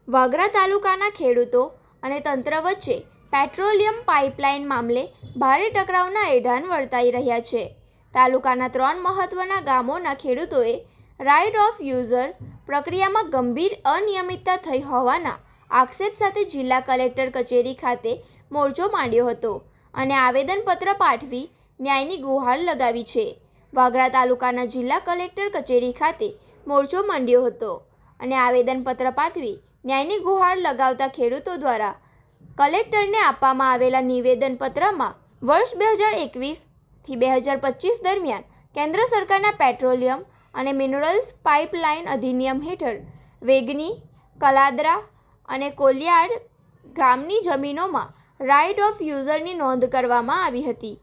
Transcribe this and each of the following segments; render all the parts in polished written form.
વાગરા તાલુકાના ખેડૂતો અને તંત્ર વચ્ચે પેટ્રોલિયમ પાઇપલાઇન મામલે ભારે ટકરાવના એઢાન વર્તાઈ રહ્યા છે. તાલુકાના 3 મહત્વના ગામોના ખેડૂતોએ રાઇટ ઓફ યુઝર પ્રક્રિયામાં ગંભીર અનિયમિતતા થઈ હોવાના આક્ષેપ સાથે જિલ્લા કલેક્ટર કચેરી ખાતે મોરચો માંડ્યો હતો અને આવેદનપત્ર પાઠવી ન્યાયની ગુહાર લગાવી છે. વાગરા તાલુકાના જિલ્લા કલેક્ટર કચેરી ખાતે મોરચો માંડ્યો હતો અને આવેદનપત્ર પાઠવી ન્યાયની ગુહાર લગાવતા ખેડૂતો દ્વારા કલેક્ટરને આપવામાં આવેલા નિવેદનપત્રમાં વર્ષ 2021થી 2025 દરમિયાન કેન્દ્ર સરકારના પેટ્રોલિયમ અને મિનરલ્સ પાઇપલાઇન અધિનિયમ હેઠળ વેગની, કલાદરા અને કોલિયાડ ગામની જમીનોમાં રાઇટ ઓફ યુઝરની નોંધ કરવામાં આવી હતી.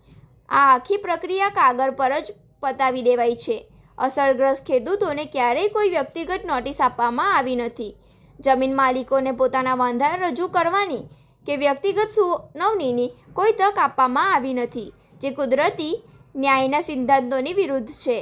આ આખી પ્રક્રિયા કાગળ પર જ પતાવી દેવાઈ છે. અસરગ્રસ્ત ખેડૂતોને ક્યારેય કોઈ વ્યક્તિગત નોટિસ આપવામાં આવી નથી. જમીન માલિકોને પોતાના વાંધા રજૂ કરવાની કે વ્યક્તિગત સુનાવણીની કોઈ તક આપવામાં આવી નથી, જે કુદરતી ન્યાયના સિદ્ધાંતોની વિરુદ્ધ છે.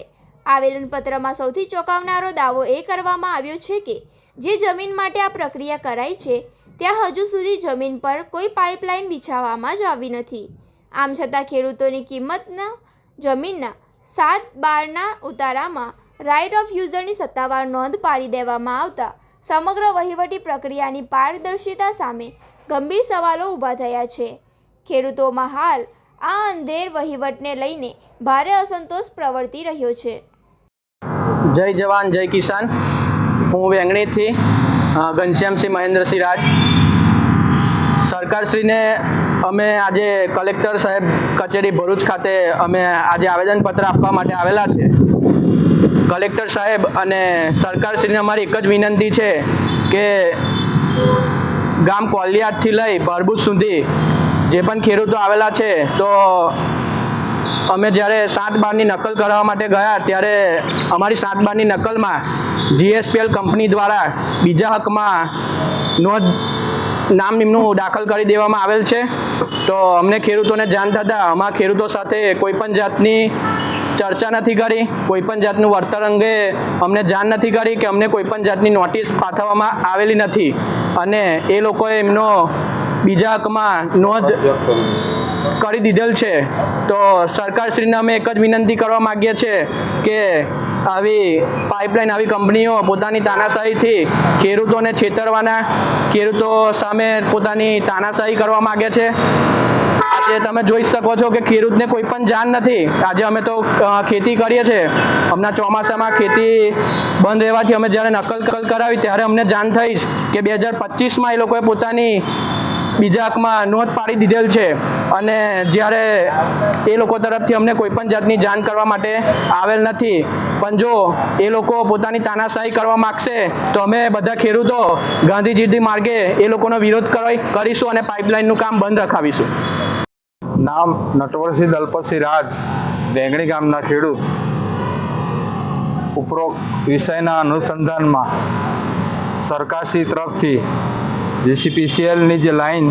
આવેદનપત્રમાં સૌથી ચોંકાવનારો દાવો એ કરવામાં આવ્યો છે કે જે જમીન માટે આ પ્રક્રિયા કરાઈ છે ત્યાં હજુ સુધી જમીન પર કોઈ પાઇપલાઇન બિછાવવામાં જ આવી નથી. આમ છતાં ખેડૂતોની કિંમતના જમીનના 7/12ના ઉતારામાં રાઇટ ઓફ યુઝરની સત્તાવાર નોંધ પાડી દેવામાં આવતા સમગ્ર વહીવટી પ્રક્રિયાની પારદર્શિતા સામે ગંભીર સવાલો ઊભા થયા છે. ખેડૂતોમાં હાલ આ અંધેર વહીવટને લઈને ભારે અસંતોષ પ્રવર્તી રહ્યો છે. જય જવાન જય કિસાન. હું વેંગણીથી ઘનશ્યામસિંહ મહેન્દ્રસિંહ રાજ. સરકારશ્રીને અમે આજે કલેક્ટર સાહેબ કચેરી ભરૂચ ખાતે અમે આજે આવેદનપત્ર આપવા માટે આવેલા છે. કલેક્ટર સાહેબ અને સરકારશ્રીને અમારી એક જ વિનંતી છે કે ગામ કોલિયાદથી લઈ ભરભૂજ સુધી જે પણ ખેડૂતો આવેલા છે, તો અમે જ્યારે 7/12ની નકલ કરવા માટે ગયા ત્યારે અમારી 7/12ની નકલમાં GSPL કંપની દ્વારા બીજા હકમાં નોંધ નામ નિમણું દાખલ કરી દેવામાં આવેલ છે. તો અમને ખેડૂતોને જાણ થતાં અમારા ખેડૂતો સાથે કોઈપણ જાતની ચર્ચા નથી કરી, કોઈપણ જાતનું વળતર અંગે અમને જાણ નથી કરી કે અમને કોઈપણ જાતની નોટિસ પાઠવવામાં આવેલી નથી અને એ લોકોએ એમનો બીજા હકમાં નોંધ કરી દીધેલ છે. તો સરકારશ્રીને અમે એક જ વિનંતી કરવા માગીએ છીએ કે આવી પાઇપલાઇન, આવી કંપનીઓ પોતાની તાનાશાહીથી ખેડૂતોને છેતરવાના, ખેડૂતો સામે પોતાની તાનાશાહી કરવા માગે છે. આજે તમે જોઈ શકો છો કે ખેડૂતને કોઈ પણ જાણ નથી. આજે અમે તો ખેતી કરીએ છીએ, હમણાં ચોમાસામાં ખેતી બંધ રહેવાથી અમે જ્યારે નકલ કરાવી ત્યારે અમને જાણ થઈ કે 2025માં એ લોકોએ પોતાની બીજા હકમાં નોંધ પાડી દીધેલ છે અને જ્યારે એ લોકો તરફથી અમને કોઈપણ જાતની જાણ કરવા માટે આવેલ નથી. પણ જો એ લોકો પોતાની તાનાશાહી કરવા માગશે તો અમે બધા ખેડૂતો ગાંધીજી માર્ગે એ લોકોનો વિરોધ કરીશું અને પાઇપલાઇનનું કામ બંધ રખાવીશું. નામ નટવરસિંહ દલપતસિંહ રાજ, વેંગણી ગામના ખેડૂત. ઉપરોક્ત વિષયના અનુસંધાનમાં સરકારશ્રી તરફથી GCPCLની જે લાઈન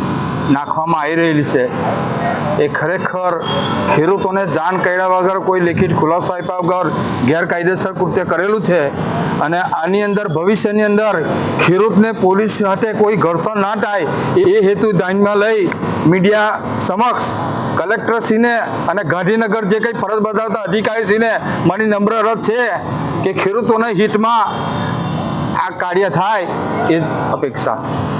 નાખવામાં આવી રહેલી છે એ ખરેખર ખેડૂતોને જાણ કર્યા વગર, કોઈ લેખિત ખુલાસો આપ્યા વગર ગેરકાયદેસર કૃત્ય કરેલું છે અને આની અંદર ભવિષ્યની અંદર ખેડૂતને પોલીસ સાથે કોઈ ઘર્ષણ ના થાય એ હેતુ ધ્યાનમાં લઈ મીડિયા સમક્ષ કલેક્ટરશ્રીને અને ગાંધીનગર જે કંઈ ફરજ બજાવતા અધિકારીશ્રીને મારી નમ્ર અરજ છે કે ખેડૂતોના હિતમાં આ કાર્ય થાય એ જ અપેક્ષા.